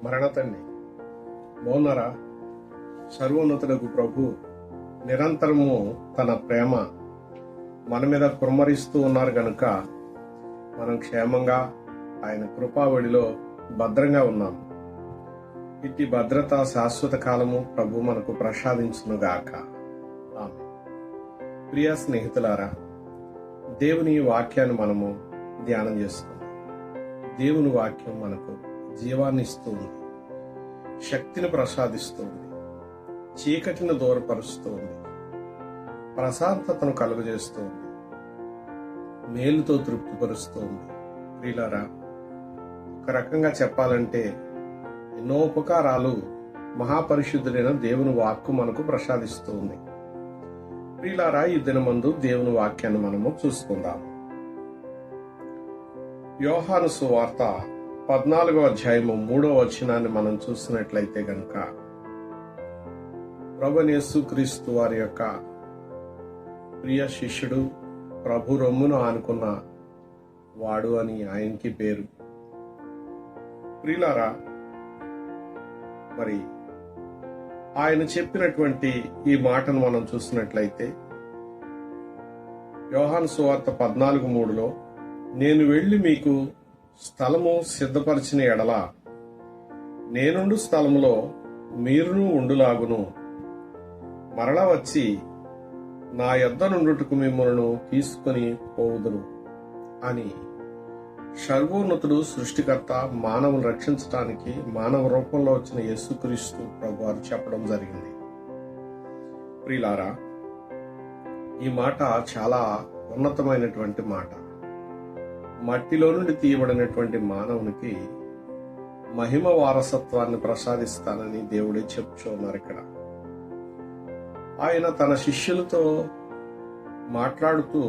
మరణతండి బాగున్నారా? సర్వోన్నతుడకు ప్రభు నిరంతరము తన ప్రేమ మన మీద కుమ్మరిస్తూ ఉన్నారు గనుక మనం క్షేమంగా ఆయన కృపావడిలో భద్రంగా ఉన్నాము. ఇట్టి భద్రత శాశ్వత కాలము ప్రభు మనకు ప్రసాదించునుగాక. ఆమేన్. ప్రియ స్నేహితులారా, దేవుని వాక్యాన్ని మనము ధ్యానం చేసుకుందాం. దేవుని వాక్యం మనకు జీవాన్ని ఇస్తుంది, శక్తిని ప్రసాదిస్తుంది, చీకటిని దూరపరుస్తుంది, ప్రశాంతతను కలుగజేస్తుంది, మేలుతో తృప్తిపరుస్తుంది. ప్రియులారా, ఒక రకంగా చెప్పాలంటే ఎన్నో ఉపకారాలు మహాపరిశుద్ధుడైన దేవుని వాక్కు మనకు ప్రసాదిస్తుంది. ప్రియులారా, ఈ దినమందు దేవుని వాక్యాన్ని మనము చూసుకుందాం. యోహాను సువార్త 14వ అధ్యాయము 3వ వచనాన్ని మనం చూసినట్లయితే గనుక, ప్రభువైన యేసుక్రీస్తు వారి యొక్క ప్రియ శిష్యుడు, ప్రభు రొమ్మును ఆనుకున్న వాడు అని ఆయనకి పేరు. ప్రియులారా, మరి ఆయన చెప్పినటువంటి ఈ మాటను మనం చూసినట్లయితే యోహాను సువార్త 14:3లో, నేను వెళ్లి మీకు స్థలము సిద్ధపరిచిన ఎడల నేనుండు స్థలములో మీరును ఉండులాగును, మరలా వచ్చి నా యొద్ద నుండుటకు మిమ్మల్ని తీసుకుని పోవుదును అని సర్వోన్నతుడు సృష్టికర్త మానవుని రక్షించడానికి మానవ రూపంలో వచ్చిన యేసుక్రీస్తు ప్రభువారు చెప్పడం జరిగింది. ప్రియులారా, ఈ మాట చాలా ఉన్నతమైనటువంటి మాట. మట్టిలో నుండి తీయబడినటువంటి మానవునికి మహిమ వారసత్వాన్ని ప్రసాదిస్తానని దేవుడే చెప్పుచున్నారు. ఇక్కడ ఆయన తన శిష్యులతో మాట్లాడుతూ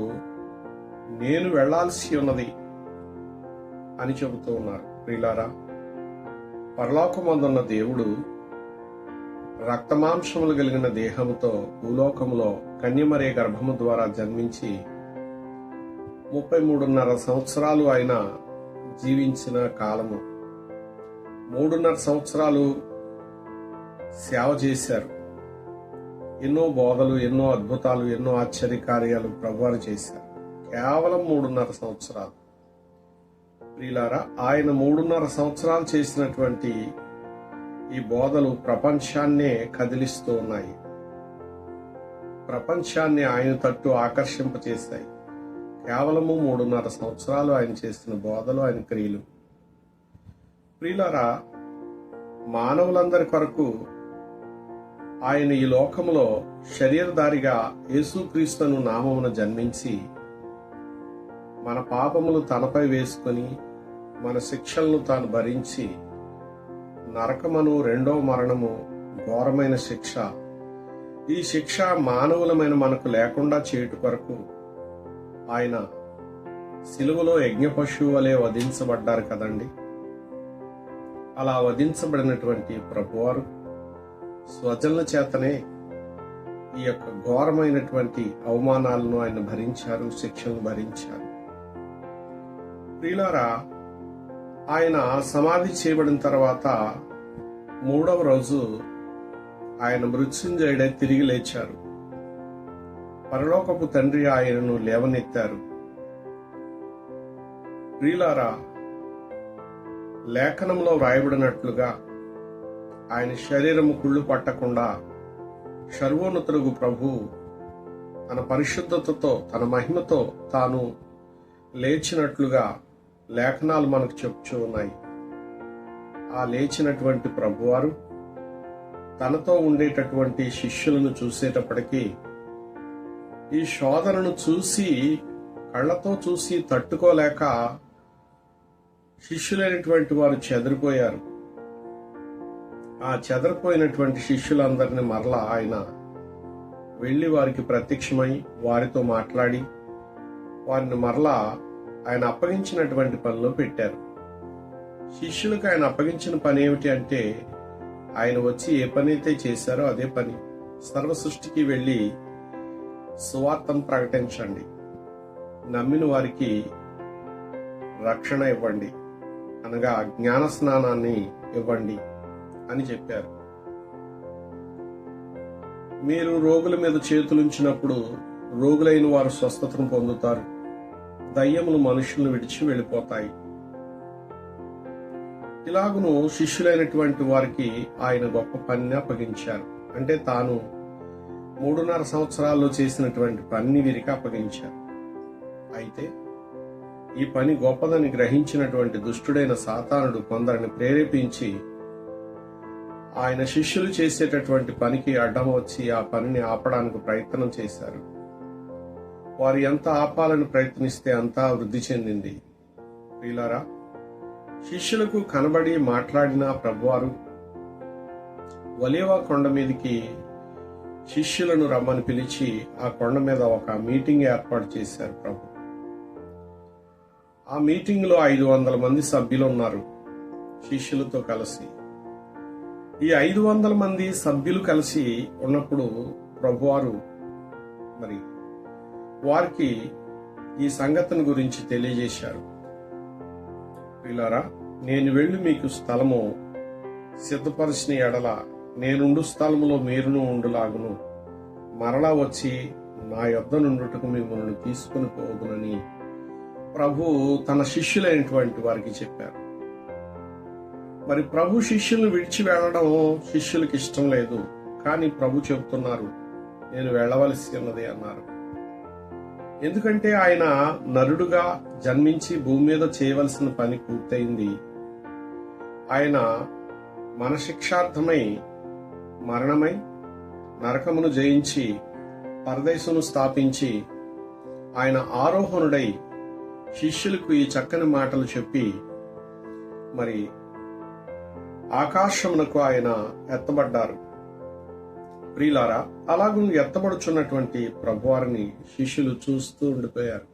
నేను వెళ్లాల్సి ఉన్నది అని చెబుతూ ఉన్నారు. ప్రియులారా, పరలోకమందున్న దేవుడు రక్తమాంసములు కలిగిన దేహముతో భూలోకములో కన్యమరే గర్భము ద్వారా జన్మించి 33.5 సంవత్సరాలు ఆయన జీవించిన కాలము. 3.5 సంవత్సరాలు సేవ చేశారు. ఎన్నో బోధలు, ఎన్నో అద్భుతాలు, ఎన్నో ఆశ్చర్యకార్యాలు ప్రభువారు చేశారు. కేవలం 3.5 సంవత్సరాలు. ప్రియులారా, ఆయన 3.5 సంవత్సరాలు చేసినటువంటి ఈ బోధలు ప్రపంచాన్నే కదిలిస్తూ ఉన్నాయి. ప్రపంచాన్ని ఆయన తట్టు ఆకర్షింపచేశాయి. కేవలము 3.5 సంవత్సరాలు ఆయన చేసిన బోధలు, ఆయన క్రియలు. ప్రియులారా, మానవులందరి కొరకు ఆయన ఈ లోకములో శరీరధారిగా యేసుక్రీస్తును నామమున జన్మించి మన పాపములు తనపై వేసుకుని మన శిక్షలను తాను భరించి నరకమను, రెండో మరణము, ఘోరమైన శిక్ష, ఈ శిక్ష మానవులమైన మనకు లేకుండా చేయుట కొరకు ఆయన సిలువలో యజ్ఞ పశువు వలె వధించబడ్డారు కదండి. అలా వధించబడినటువంటి ప్రభువారు స్వజనుల చేతనే ఈ యొక్క ఘోరమైనటువంటి అవమానాలను ఆయన భరించారు, శిక్షలను భరించారు. ప్రియులారా, ఆయన సమాధి చేయబడిన తర్వాత 3వ రోజు ఆయన మృత్యుంజయుడై తిరిగి లేచారు. పరలోకపు తండ్రి ఆయనను లేవనెత్తారు. ప్రియులారా, లేఖనంలో వ్రాయబడినట్లుగా ఆయన శరీరము కుళ్ళు పట్టకుండా సర్వోన్నతుడు ప్రభు తన పరిశుద్ధతతో, తన మహిమతో తాను లేచినట్లుగా లేఖనాలు మనకు చెప్తూ ఉన్నాయి. ఆ లేచినటువంటి ప్రభువారు తనతో ఉండేటటువంటి శిష్యులను చూసేటప్పటికీ ఈ శోధనను చూసి, కళ్ళతో చూసి తట్టుకోలేక శిష్యులైనటువంటి వారు చెదిరిపోయారు. ఆ చెదరిపోయినటువంటి శిష్యులందరినీ మరలా ఆయన వెళ్లి వారికి ప్రత్యక్షమై వారితో మాట్లాడి వారిని మరలా ఆయన అప్పగించినటువంటి పనిలో పెట్టారు. శిష్యులకు ఆయన అప్పగించిన పని ఏమిటి అంటే, ఆయన వచ్చి ఏ పని అయితే చేశారో అదే పని. సర్వ సృష్టికి వెళ్లి సువార్తను ప్రకటించండి, నమ్మిన వారికి రక్షణ ఇవ్వండి అనగా జ్ఞాన స్నానాన్ని ఇవ్వండి అని చెప్పారు. మీరు రోగుల మీద చేతులుంచినప్పుడు రోగులైన వారు స్వస్థతను పొందుతారు. దయ్యములు మనుషులను విడిచి వెళ్ళిపోతాయి. ఇలాగును శిష్యులైనటువంటి వారికి ఆయన గొప్ప పనిని అప్పగించారు. అంటే తాను 3.5 సంవత్సరాల్లో చేసినటువంటి పని వీరికి అప్పగించారు. అయితే ఈ పని గొప్పదని గ్రహించినటువంటి దుష్టుడైన సాతానుడు కొందరిని ప్రేరేపించి ఆయన శిష్యులు చేసేటటువంటి పనికి అడ్డం వచ్చి ఆ పనిని ఆపడానికి ప్రయత్నం చేశారు. వారు ఎంత ఆపాలని ప్రయత్నిస్తే అంతా వృద్ధి చెందింది. ప్రియులారా, శిష్యులకు కనబడి మాట్లాడిన ప్రభువారు ఒలీవ కొండ మీదకి శిష్యులను రమ్మని పిలిచి ఆ కొండ మీద ఒక మీటింగ్ ఏర్పాటు చేశారు ప్రభు. ఆ మీటింగ్ లో 500 మంది సభ్యులు ఉన్నారు శిష్యులతో కలిసి. ఈ 500 మంది సభ్యులు కలిసి ఉన్నప్పుడు ప్రభువారు మరి వారికి ఈ సంగతిని గురించి తెలియజేశారు. ప్రియులారా, నేను వెళ్ళి మీకు స్థలము సిద్ధపరిచిన ఎడల నేనుండు స్థలములో మీరును ఉండులాగును, మరలా వచ్చి నా యొద్ద నుండుటకు మిమ్మల్ని తీసుకుని పోదునని ప్రభు తన శిష్యులైనటువంటి వారికి చెప్పారు. మరి ప్రభు శిష్యులను విడిచి వెళ్ళడం శిష్యులకు ఇష్టం లేదు. కానీ ప్రభు చెబుతున్నారు, నేను వెళ్ళవలసి ఉన్నది అన్నారు. ఎందుకంటే ఆయన నరుడుగా జన్మించి భూమి మీద చేయవలసిన పని పూర్తయింది. ఆయన మన శిక్షార్థమై మరణమై నరకమును జయించి పరదేశమును స్థాపించి ఆయన ఆరోహణుడై శిష్యులకు ఈ చక్కని మాటలు చెప్పి మరి ఆకాశమునకు ఆయన ఎత్తబడ్డారు. ప్రియులారా, అలాగూ ఎత్తబడుచున్నటువంటి ప్రభువారిని శిష్యులు చూస్తూ ఉండిపోయారు.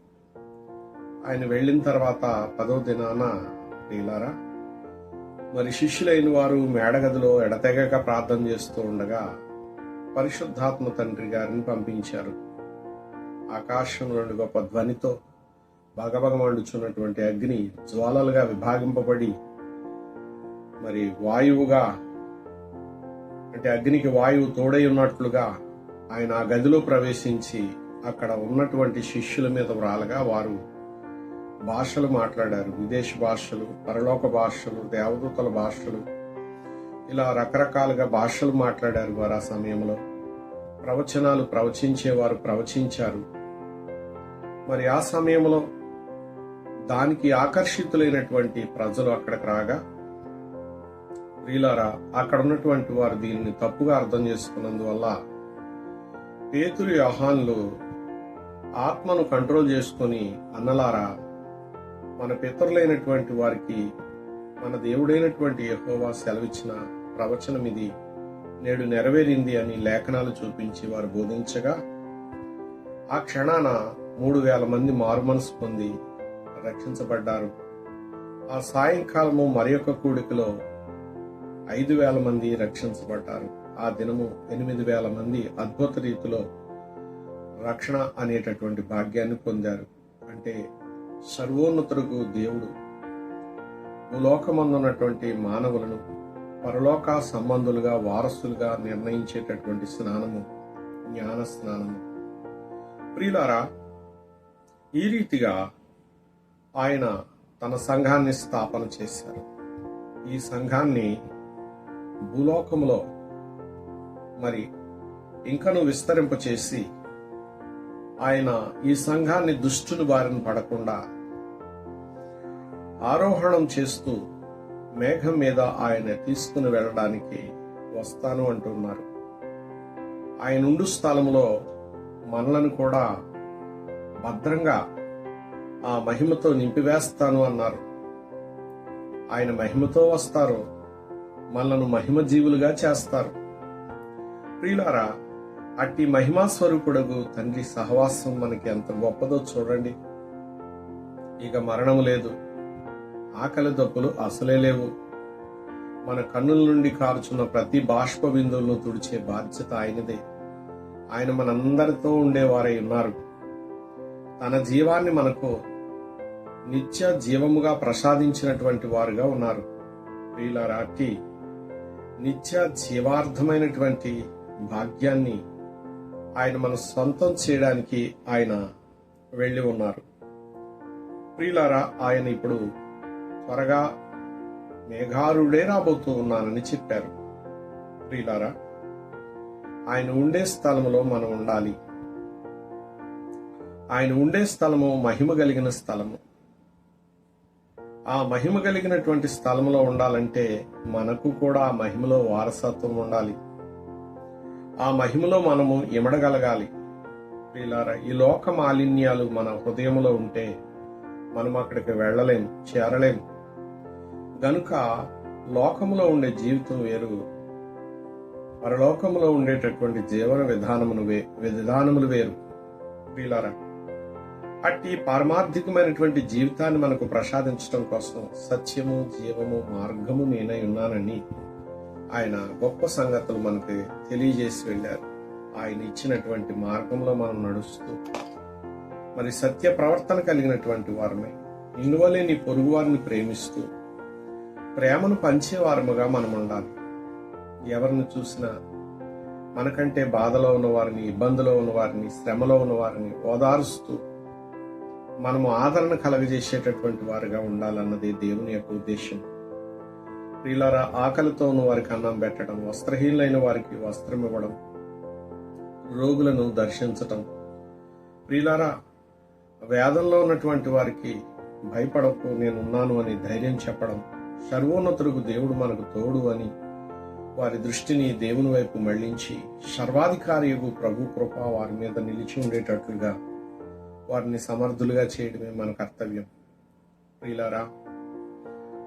ఆయన వెళ్ళిన తర్వాత 10వ దినాన ప్రియులారా, మరి శిష్యులైన వారు మేడగదిలో ఎడతెగక ప్రార్థన చేస్తూ ఉండగా పరిశుద్ధాత్మ తండ్రి గారిని పంపించారు. ఆకాశం నుండి గొప్ప ధ్వనితో భగభగ మండుచున్నటువంటి అగ్ని జ్వాలలుగా విభాగింపబడి మరి వాయువుగా, అంటే అగ్నికి వాయువు తోడై ఉన్నట్లుగా ఆయన ఆ గదిలో ప్రవేశించి అక్కడ ఉన్నటువంటి శిష్యుల మీద వ్రాలగా వారు భాషలు మాట్లాడారు. విదేశ భాషలు, పరలోక భాషలు, దేవదూతల భాషలు, ఇలా రకరకాలుగా భాషలు మాట్లాడారు. వారు ఆ సమయంలో ప్రవచనాలు ప్రవచించేవారు ప్రవచించారు. మరి ఆ సమయంలో దానికి ఆకర్షితులైనటువంటి ప్రజలు అక్కడికి రాగా ప్రియులారా, అక్కడ ఉన్నటువంటి వారు దీనిని తప్పుగా అర్థం చేసుకున్నందువల్ల పేతురు, యోహానులు ఆత్మను కంట్రోల్ చేసుకుని, అన్నలారా, మన పితరులైనటువంటి వారికి మన దేవుడైనటువంటి యెహోవా సెలవిచ్చిన ప్రవచనం ఇది నేడు నెరవేరింది అని లేఖనాలు చూపించి వారు బోధించగా ఆ క్షణాన 3,000 మంది మారుమనసు పొంది రక్షించబడ్డారు. ఆ సాయంకాలము మరి యొక్క కూడికలో 5,000 మంది రక్షించబడ్డారు. ఆ దినము 8,000 మంది అద్భుత రీతిలో రక్షణ అనేటటువంటి భాగ్యాన్ని పొందారు. అంటే సర్వోన్నతుడుగు దేవుడు భూలోకమందున్నటువంటి మానవులను పరలోక సంబంధులుగా వారసులుగా నిర్ణయించేటటువంటి స్నానము జ్ఞాన స్నానము. ప్రియులారా, ఈ రీతిగా ఆయన తన సంఘాన్ని స్థాపన చేశారు. ఈ సంఘాన్ని భూలోకములో మరి ఇంకను విస్తరింపచేసి ఆయన ఈ సంఘాన్ని దుష్టుని బారిన పడకుండా ఆరోహణం చేస్తూ మేఘం మీద ఆయన తీసుకుని వెళ్ళడానికి వస్తాను అంటున్నారు. ఆయన ఉండు స్థలంలో మనలను కూడా భద్రంగా ఆ మహిమతో నింపివేస్తాను అన్నారు. ఆయన మహిమతో వస్తారు, మనలను మహిమ జీవులుగా చేస్తారు. ప్రియులారా, అట్టి మహిమా స్వరూపుడగు తండ్రి సహవాసం మనకి ఎంత గొప్పదో చూడండి. ఇక మరణము లేదు, ఆకలి దప్పులు అసలే లేవు. మన కన్నుల నుండి కారుచున్న ప్రతి బాష్ప బిందువులను తుడిచే బాధ్యత ఆయనదే. ఆయన మనందరితో ఉండేవారై ఉన్నారు. తన జీవాన్ని మనకు నిత్య జీవముగా ప్రసాదించినటువంటి వారుగా ఉన్నారు. ప్రియులారా, అట్టి నిత్య జీవార్థమైనటువంటి భాగ్యాన్ని ఆయన మన సొంతం చేయడానికి ఆయన వెళ్ళి ఉన్నారు. ప్రియులారా, ఆయన ఇప్పుడు త్వరగా మేఘారుడే రాబోతూ ఉన్నానని చెప్పారు. ప్రియులారా, ఆయన ఉండే స్థలములో మనం ఉండాలి. ఆయన ఉండే స్థలము మహిమ కలిగిన స్థలము. ఆ మహిమ కలిగినటువంటి స్థలంలో ఉండాలంటే మనకు కూడా ఆ మహిమలో వారసత్వం ఉండాలి. ఆ మహిమలో మనము ఇమడగలగాలి. ప్రియులారా, ఈ లోక మాలిన్యాలు మన హృదయంలో ఉంటే మనం అక్కడికి వెళ్ళలేం, చేరలేం. గనుక లోకములో ఉండే జీవితం వేరు, పరలోకములో ఉండేటటువంటి జీవన విధానములు వేరు. ప్రియులారా, అట్టి పారమార్థికమైనటువంటి జీవితాన్ని మనకు ప్రసాదించడం కోసం సత్యము, జీవము, మార్గము నేనై ఉన్నానని ఆయన గొప్ప సంగతులు మనకి తెలియజేసి వెళ్ళారు. ఆయన ఇచ్చినటువంటి మార్గంలో మనం నడుస్తూ మరి సత్య ప్రవర్తన కలిగినటువంటి వారమే, నిన్నువలే నీ పొరుగు వారిని ప్రేమిస్తూ ప్రేమను పంచేవారముగా మనం ఉండాలి. ఎవరిని చూసినా మనకంటే బాధలో ఉన్న వారిని, ఇబ్బందిలో ఉన్న వారిని, శ్రమలో ఉన్న వారిని ఓదారుస్తూ మనము ఆదరణ కలగజేసేటటువంటి వారుగా ఉండాలన్నది దేవుని యొక్క ఉద్దేశం. ప్రియులారా, ఆకలితో ఉన్న వారికి అన్నం పెట్టడం, వస్త్రహీనులైన వారికి వస్త్రం ఇవ్వడం, రోగులను దర్శించటం. ప్రియులారా, వేదంలో ఉన్నటువంటి వారికి భయపడకు, నేనున్నాను అని ధైర్యం చెప్పడం, సర్వోన్నతుడుకు దేవుడు మనకు తోడు అని వారి దృష్టిని దేవుని వైపు మళ్లించి సర్వాధికారియగు ప్రభు కృప వారి మీద నిలిచి ఉండేటట్లుగా వారిని సమర్థులుగా చేయడమే మన కర్తవ్యం. ప్రియులారా,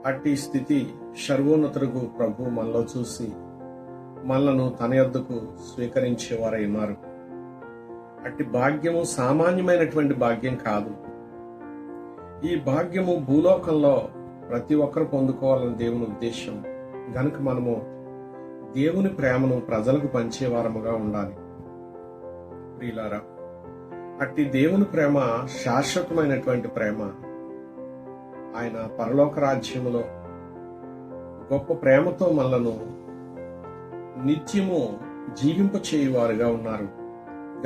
అట్టి స్థితి సర్వోన్నతుడుకు ప్రభు మనలో చూసి మనలను తన యొద్దకు స్వీకరించేవారై ఉన్నారు. అట్టి భాగ్యము సామాన్యమైనటువంటి భాగ్యం కాదు. ఈ భాగ్యము భూలోకంలో ప్రతి ఒక్కరు పొందుకోవాలని దేవుని ఉద్దేశం. గనుక మనము దేవుని ప్రేమను ప్రజలకు పంచేవారముగా ఉండాలి. ప్రియులారా, అట్టి దేవుని ప్రేమ శాశ్వతమైనటువంటి ప్రేమ. ఆయన పరలోక రాజ్యములో గొప్ప ప్రేమతో మనలను నిత్యము జీవింపచేయువారుగా ఉన్నారు.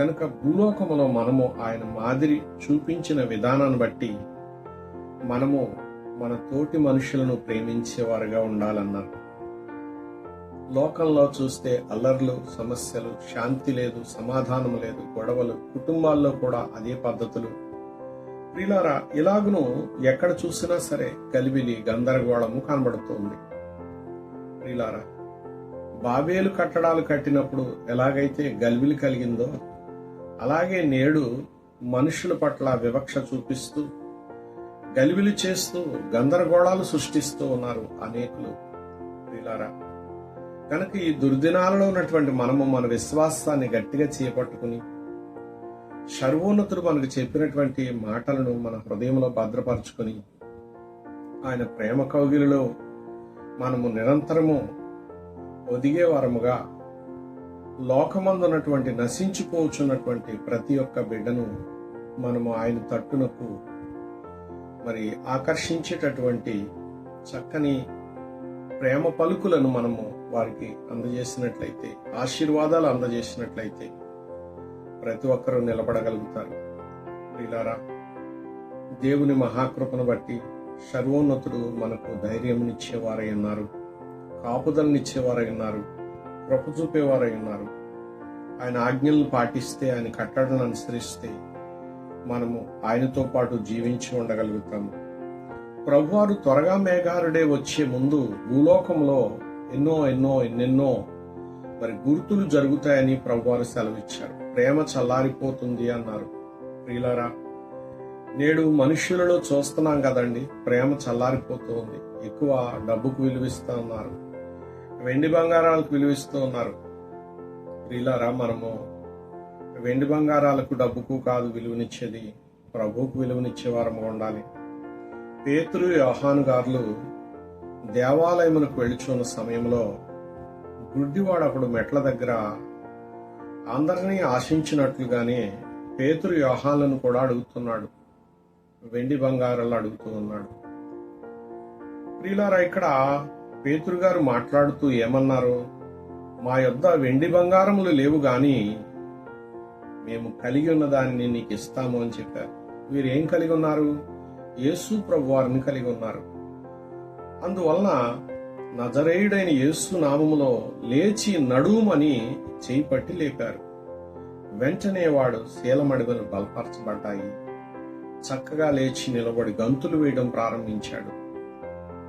గనుక భూలోకములో మనము ఆయన మాదిరి చూపించిన విధానాన్ని బట్టి మనము మన తోటి మనుషులను ప్రేమించేవారుగా ఉండాలన్నారు. లోకంలో చూస్తే అల్లర్లు, సమస్యలు, శాంతి లేదు, సమాధానం లేదు, గొడవలు, కుటుంబాల్లో కూడా అదే పద్ధతులు. ప్రియులారా, ఇలాగును ఎక్కడ చూసినా సరే గలిబిలి, గందరగోళము కనబడుతోంది. ప్రియులారా, బాబేలు కట్టడాలు కట్టినప్పుడు ఎలాగైతే గలిబిలి కలిగిందో అలాగే నేడు మనుషుల పట్ల వివక్ష చూపిస్తూ గలిబిలి చేస్తూ గందరగోళాలు సృష్టిస్తూ ఉన్నారు అనేకులు. ప్రియులారా, కనుక ఈ దుర్దినాలలో ఉన్నటువంటి మనము మన విశ్వాసాన్ని గట్టిగా చేపట్టుకుని సర్వోన్నతుడు మనకు చెప్పినటువంటి మాటలను మన హృదయంలో భద్రపరుచుకొని ఆయన ప్రేమ కౌగిలిలో మనము నిరంతరము ఒదిగేవారముగా లోకమందున్నటువంటి నశించిపోచున్నటువంటి ప్రతి ఒక్క బిడ్డను మనము ఆయన తట్టునకు మరి ఆకర్షించేటటువంటి చక్కని ప్రేమ పలుకులను మనము వారికి అందజేసినట్లయితే, ఆశీర్వాదాలు అందజేసినట్లయితే ప్రతి ఒక్కరూ నిలబడగలుగుతారు. ప్రియులారా, దేవుని మహాకృపను బట్టి సర్వోన్నతుడు మనకు ధైర్యంనిచ్చేవారై ఉన్నారు, కాపుదలనిచ్చేవారై ఉన్నారు, కృప చూపేవారై ఉన్నారు. ఆయన ఆజ్ఞలను పాటిస్తే, ఆయన కట్టడలను అనుసరిస్తే మనము ఆయనతో పాటు జీవించి ఉండగలుగుతాము. ప్రభువారు త్వరగా మేఘారుడే వచ్చే ముందు భూలోకంలో ఎన్నెన్నో మరి గుర్తులు జరుగుతాయని ప్రభువారు సెలవిచ్చారు. ప్రేమ చల్లారిపోతుంది అన్నారు. ప్రియులారా, నేడు మనుష్యులలో చూస్తున్నాం కదండి, ప్రేమ చల్లారిపోతుంది. ఎక్కువ డబ్బుకు విలువిస్తూ ఉన్నారు, వెండి బంగారాలకు విలువిస్తూ ఉన్నారు. ప్రియులారా, మనము వెండి బంగారాలకు, డబ్బుకు కాదు విలువనిచ్చేది, ప్రభువుకు విలువనిచ్చేవారము ఉండాలి. పేతురు, యోహాను గారులు దేవాలయమునకు వెళ్ళుచున్న సమయంలో గుడ్డివాడు అప్పుడు మెట్ల దగ్గర అందరినీ ఆశించినట్లుగానే పేతురు యోహానులను కూడా అడుగుతున్నాడు, వెండి బంగారాలు అడుగుతూ ఉన్నాడు. ప్రియులారా, ఇక్కడ పేతురు గారు మాట్లాడుతూ ఏమన్నారు? మా యొద్ద వెండి బంగారములు లేవు గాని మేము కలిగి ఉన్న దానిని నీకు ఇస్తాము అని చెప్పారు. వీరేం కలిగి ఉన్నారు? యేసు ప్రభు వారిని కలిగి ఉన్నారు. అందువలన నజరేయుడైన యేసు నామములో లేచి నడుమని చేయి పట్టి లేపారు. వెంటనే వాడు శీలమడుగులు బలపరచబడ్డాయి. చక్కగా లేచి నిలబడి గంతులు వేయడం ప్రారంభించాడు.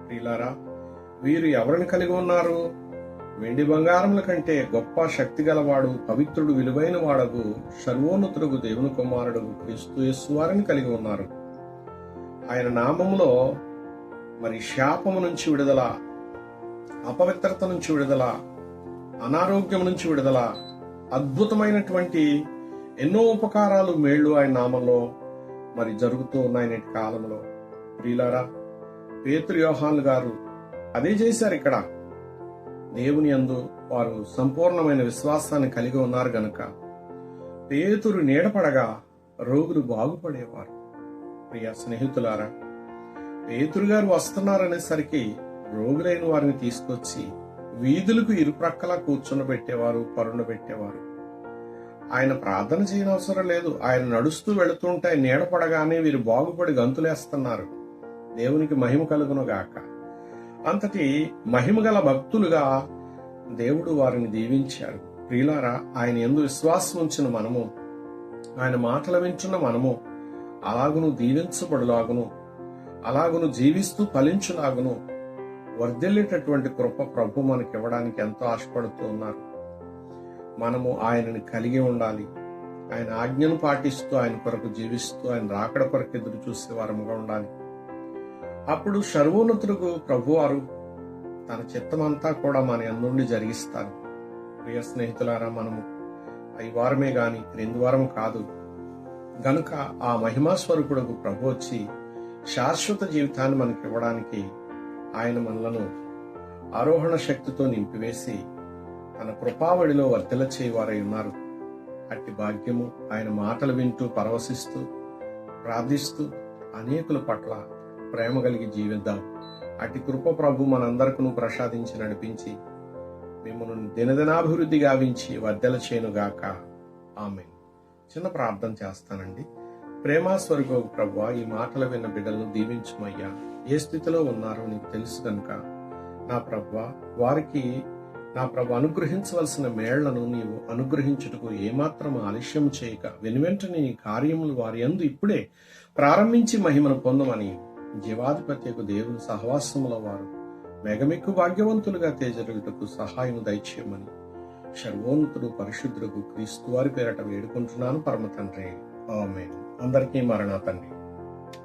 ప్రియులారా, వీరు ఎవరిని కలిగి ఉన్నారు? వెండి బంగారముల కంటే గొప్ప శక్తి గలవాడు, పవిత్రుడు, విలువైన వాడగు సర్వోన్నతుడు దేవుని కుమారుడు క్రీస్తు యేసు వారిని కలిగి ఉన్నారు. ఆయన నామములో మరి శాపము నుంచి విడుదల, అపవిత్రత నుంచి విడుదల, అనారోగ్యం నుంచి విడుదల, అద్భుతమైనటువంటి ఎన్నో ఉపకారాలు, మేళ్లు ఆయన నామంలో మరి జరుగుతూ ఉన్నాయి నేటి కాలంలో. ప్రియులారా, పేతురు యోహాను గారు అదే చేశారు. ఇక్కడ దేవుని యందు వారు సంపూర్ణమైన విశ్వాసాన్ని కలిగి ఉన్నారు గనుక పేతురు నీడపడగా రోగులు బాగుపడేవారు. ప్రియ స్నేహితులారా, పేతురు గారు వస్తున్నారనేసరికి రోగులైన వారిని తీసుకొచ్చి వీధులకు ఇరుప్రక్కలా కూర్చుండబెట్టేవారు, పరుండబెట్టేవారు. ఆయన ప్రార్థన చేయనవసరం లేదు. ఆయన నడుస్తూ వెళుతుంటే నీడపడగానే వీరు బాగుపడి గంతులేస్తున్నారు. దేవునికి మహిమ కలుగును గాక. అంతటి మహిమగల భక్తులుగా దేవుడు వారిని దీవించారు. ప్రియులారా, ఆయన యందు విశ్వాసం ఉంచిన మనము, ఆయన మాటలు వింటున్న మనము అలాగును దీవించబడులాగును, అలాగును జీవిస్తూ ఫలించులాగును వర్ధిల్లేటటువంటి కృప ప్రభు మనకి ఇవ్వడానికి ఎంతో ఆశపడుతూ ఉన్నారు. మనము ఆయనని కలిగి ఉండాలి. ఆయన ఆజ్ఞను పాటిస్తూ, ఆయన కొరకు జీవిస్తూ, ఆయన రాకడ కొరకు ఎదురు చూసే వారముగా ఉండాలి. అప్పుడు సర్వోన్నతుడు ప్రభువారు తన చిత్తమంతా కూడా మన యందుండి జరిగిస్తారు. ప్రియ స్నేహితులారా, మనము ఈ వారమే గాని క్రింది వారం కాదు గనుక ఆ మహిమాస్వరూపుడు ప్రభు వచ్చి శాశ్వత జీవితాన్ని మనకి ఇవ్వడానికి ఆయన మనలను ఆరోహణ శక్తితో నింపివేసి తన కృపావడిలో వర్ధల చేయవారై ఉన్నారు. అట్టి భాగ్యము ఆయన మాటలు వింటూ పరవశిస్తూ ప్రార్థిస్తూ అనేకుల పట్ల ప్రేమ కలిగి జీవిద్దాం. అట్టి కృప ప్రభు మనందరికీ ప్రసాదించి నడిపించి మిమ్మల్ని దినదినాభివృద్ధి గావించి వర్ధల చేయనుగాక. ఆమేన్. చిన్న ప్రార్థన చేస్తానండి. ప్రేమాస్వరూప ప్రభువా, ఈ మాటలు విన్న బిడ్డలను దీవించుమయ్యా. ఏ స్థితిలో ఉన్నారో నీకు తెలుసు కనుక నా ప్రభువా, వారికి నా ప్రభు అనుగ్రహించవలసిన మేళ్లను నీవు అనుగ్రహించుటకు ఏమాత్రం ఆలస్యం చేయక వెనువెంటనే నీ కార్యములు వారి యందు ఇప్పుడే ప్రారంభించి మహిమను పొందమని జీవాధిపత్యకు దేవుని సహవాసముల వారు మెగమెక్కు భాగ్యవంతులుగా తేజరుగుటకు సహాయం దయచేయమని సర్వోన్నతుడు పరిశుద్ధుడు క్రీస్తు వారి పేరట వేడుకుంటున్నాను పరమ తండ్రి. ఆమేన్. అందరికీ మరణా తండ్రి.